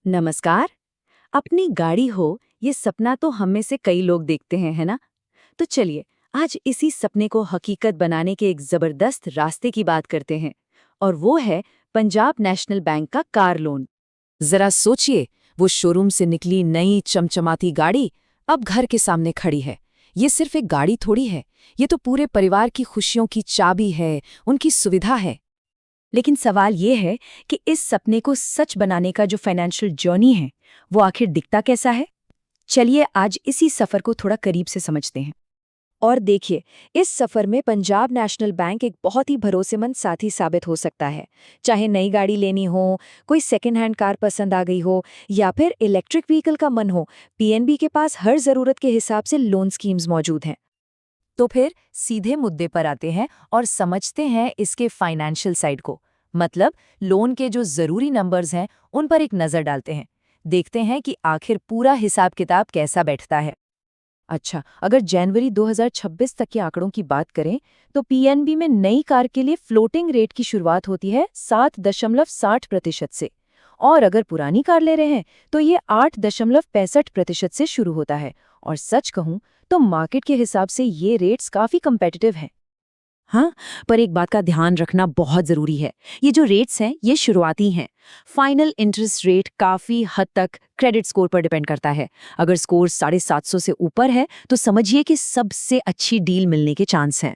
नमस्कार। अपनी गाड़ी हो ये सपना तो हम में से कई लोग देखते हैं, है ना? तो चलिए आज इसी सपने को हकीकत बनाने के एक जबरदस्त रास्ते की बात करते हैं और वो है पंजाब नेशनल बैंक का कार लोन। जरा सोचिए, वो शोरूम से निकली नई चमचमाती गाड़ी अब घर के सामने खड़ी है। ये सिर्फ एक गाड़ी थोड़ी है, ये तो पूरे परिवार की खुशियों की चाबी है, उनकी सुविधा है। लेकिन सवाल ये है कि इस सपने को सच बनाने का जो फाइनेंशियल जर्नी है वो आखिर दिखता कैसा है। चलिए आज इसी सफर को थोड़ा करीब से समझते हैं। और देखिए, इस सफर में पंजाब नेशनल बैंक एक बहुत ही भरोसेमंद साथी साबित हो सकता है। चाहे नई गाड़ी लेनी हो, कोई सेकेंड हैंड कार पसंद आ गई हो या फिर इलेक्ट्रिक व्हीकल का मन हो, पीएनबी के पास हर जरूरत के हिसाब से लोन स्कीम्स मौजूद हैं। तो फिर सीधे मुद्दे पर आते हैं और समझते हैं इसके फाइनेंशियल साइड को। मतलब लोन के जो जरूरी नंबर्स हैं उन पर एक नज़र डालते हैं। देखते हैं कि आखिर पूरा हिसाब किताब कैसा बैठता है। अच्छा, अगर जनवरी 2026 तक के आंकड़ों की बात करें तो पीएनबी में नई कार के लिए फ्लोटिंग रेट की शुरुआत होती है 7.60% से। और अगर पुरानी कार ले रहे हैं तो ये 8.65% से शुरू होता है। और सच कहूं तो मार्केट के हिसाब से ये रेट्स काफी कंपेटिटिव हैं। हाँ, पर एक बात का ध्यान रखना बहुत जरूरी है। ये जो रेट्स हैं ये शुरुआती हैं। फाइनल इंटरेस्ट रेट काफी हद तक क्रेडिट स्कोर पर डिपेंड करता है। अगर स्कोर 750 से ऊपर है तो समझिए कि सबसे अच्छी डील मिलने के चांस हैं।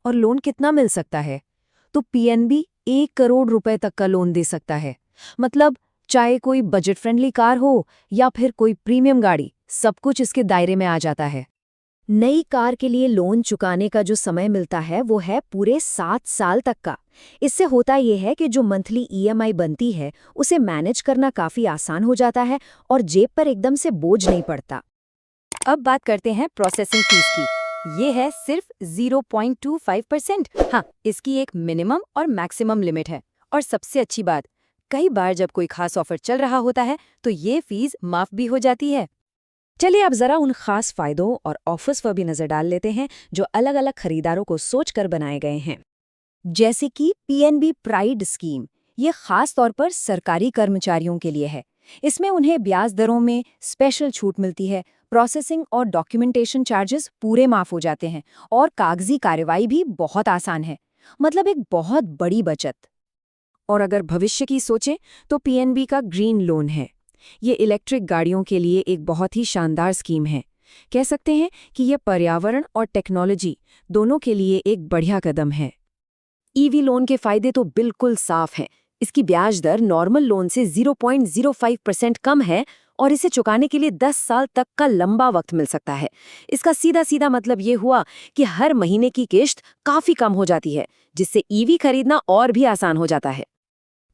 और लोन कितना मिल सकता है? तो पीएनबी 1 करोड़ रुपए तक का लोन दे सकता है। मतलब चाहे कोई बजट फ्रेंडली कार हो या फिर कोई प्रीमियम गाड़ी, सब कुछ इसके दायरे में आ जाता है। नई कार के लिए लोन चुकाने का जो समय मिलता है वो है पूरे 7 साल तक का। इससे होता ये है कि जो मंथली ईएमआई बनती है उसे मैनेज करना काफी आसान हो जाता है और जेब पर एकदम से बोझ नहीं पड़ता। अब बात करते हैं प्रोसेसिंग फीस की। ये है सिर्फ 0.25%। हाँ, इसकी एक मिनिमम और मैक्सिमम लिमिट है। और सबसे अच्छी बात, कई बार जब कोई खास ऑफर चल रहा होता है तो ये फीस माफ भी हो जाती है। चलिए अब जरा उन खास फायदों और ऑफर्स पर भी नजर डाल लेते हैं जो अलग अलग खरीदारों को सोचकर बनाए गए हैं। जैसे कि पीएनबी प्राइड स्कीम, ये खास तौर पर सरकारी कर्मचारियों के लिए है। इसमें उन्हें ब्याज दरों में स्पेशल छूट मिलती है, प्रोसेसिंग और डॉक्यूमेंटेशन चार्जेस पूरे माफ हो जाते हैं और कागजी कार्रवाई भी बहुत आसान है। मतलब एक बहुत बड़ी बचत। और अगर भविष्य की सोचें तो पीएनबी का ग्रीन लोन है। ये इलेक्ट्रिक गाड़ियों के लिए एक बहुत ही शानदार स्कीम है। कह सकते हैं कि ये पर्यावरण और टेक्नोलॉजी दोनों के लिए एक बढ़िया कदम है। ईवी लोन के फायदे तो बिल्कुल साफ हैं। इसकी ब्याज दर नॉर्मल लोन से 0.05% कम है और इसे चुकाने के लिए 10 साल तक का लंबा वक्त मिल सकता है। इसका सीधा सीधा मतलब ये हुआ कि हर महीने की किश्त काफी कम हो जाती है, जिससे ईवी खरीदना और भी आसान हो जाता है।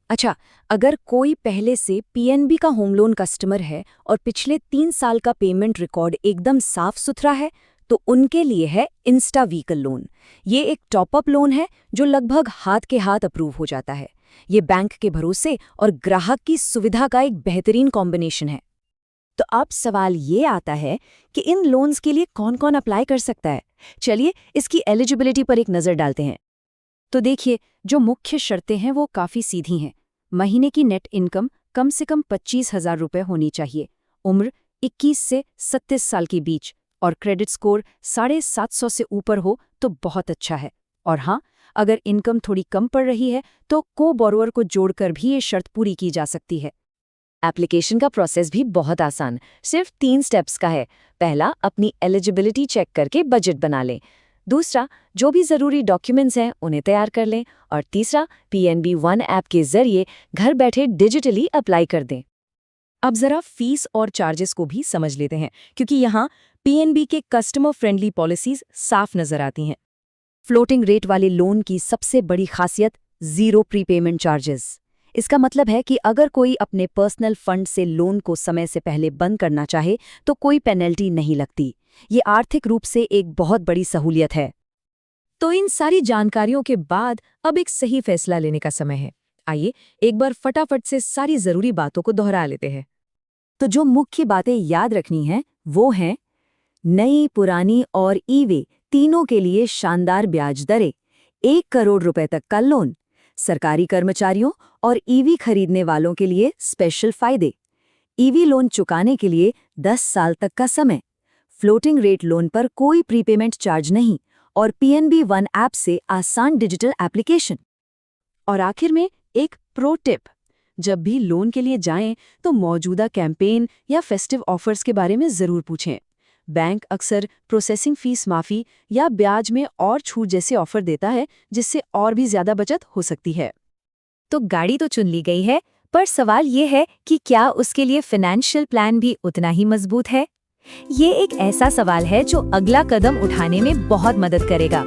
अच्छा, अगर कोई पहले से पीएनबी का होम लोन कस्टमर है और पिछले 3 साल का पेमेंट रिकॉर्ड एकदम साफ सुथरा है तो उनके लिए है इंस्टा व्हीकल लोन। ये एक टॉपअप लोन है जो लगभग हाथ के हाथ अप्रूव हो जाता है। ये बैंक के भरोसे और ग्राहक की सुविधा का एक बेहतरीन कॉम्बिनेशन है। तो अब सवाल ये आता है कि इन लोन्स के लिए कौन कौन अप्लाई कर सकता है। चलिए इसकी एलिजिबिलिटी पर एक नज़र डालते हैं। तो देखिए, जो मुख्य शर्तें हैं वो काफ़ी सीधी हैं। महीने की नेट इनकम कम से कम 25,000 रुपये होनी चाहिए। उम्र 21 से 37 साल के बीच और क्रेडिट स्कोर 750 से ऊपर हो तो बहुत अच्छा है। और हाँ, अगर इनकम थोड़ी कम पड़ रही है तो को बोरोवर को जोड़कर भी ये शर्त पूरी की जा सकती है। एप्लीकेशन का प्रोसेस भी बहुत आसान, सिर्फ 3 स्टेप्स का है। पहला, अपनी एलिजिबिलिटी चेक करके बजट बना लें। दूसरा, जो भी ज़रूरी डॉक्यूमेंट्स हैं उन्हें तैयार कर लें। और तीसरा, पीएनबी वन ऐप के जरिए घर बैठे डिजिटली अप्लाई कर दें। अब ज़रा फीस और चार्जेस को भी समझ लेते हैं, क्योंकि यहाँ पीएनबी के कस्टमर फ्रेंडली पॉलिसीज साफ नज़र आती हैं। फ्लोटिंग रेट वाले लोन की सबसे बड़ी खासियत ज़ीरो प्रीपेमेंट चार्जेस। इसका मतलब है कि अगर कोई अपने पर्सनल फंड से लोन को समय से पहले बंद करना चाहे तो कोई पेनल्टी नहीं लगती। ये आर्थिक रूप से एक बहुत बड़ी सहूलियत है। तो इन सारी जानकारियों के बाद अब एक सही फैसला लेने का समय है। आइए एक बार फटाफट से सारी ज़रूरी बातों को दोहरा लेते हैं। तो जो मुख्य बातें याद रखनी हैं वो हैं: नई, पुरानी और ईवे तीनों के लिए शानदार ब्याज दरें, 1 करोड़ रुपए तक का लोन, सरकारी कर्मचारियों और ईवी खरीदने वालों के लिए स्पेशल फायदे, ईवी लोन चुकाने के लिए 10 साल तक का समय, फ्लोटिंग रेट लोन पर कोई प्रीपेमेंट चार्ज नहीं और पीएनबी वन ऐप से आसान डिजिटल एप्लीकेशन। और आखिर में एक प्रो टिप, जब भी लोन के लिए जाएं तो मौजूदा कैंपेन या फेस्टिव ऑफर्स के बारे में ज़रूर पूछें। बैंक अक्सर प्रोसेसिंग फीस माफ़ी या ब्याज में और छूट जैसे ऑफर देता है, जिससे और भी ज़्यादा बचत हो सकती है। तो गाड़ी तो चुन ली गई है, पर सवाल ये है कि क्या उसके लिए फाइनेंशियल प्लान भी उतना ही मजबूत है? ये एक ऐसा सवाल है जो अगला कदम उठाने में बहुत मदद करेगा।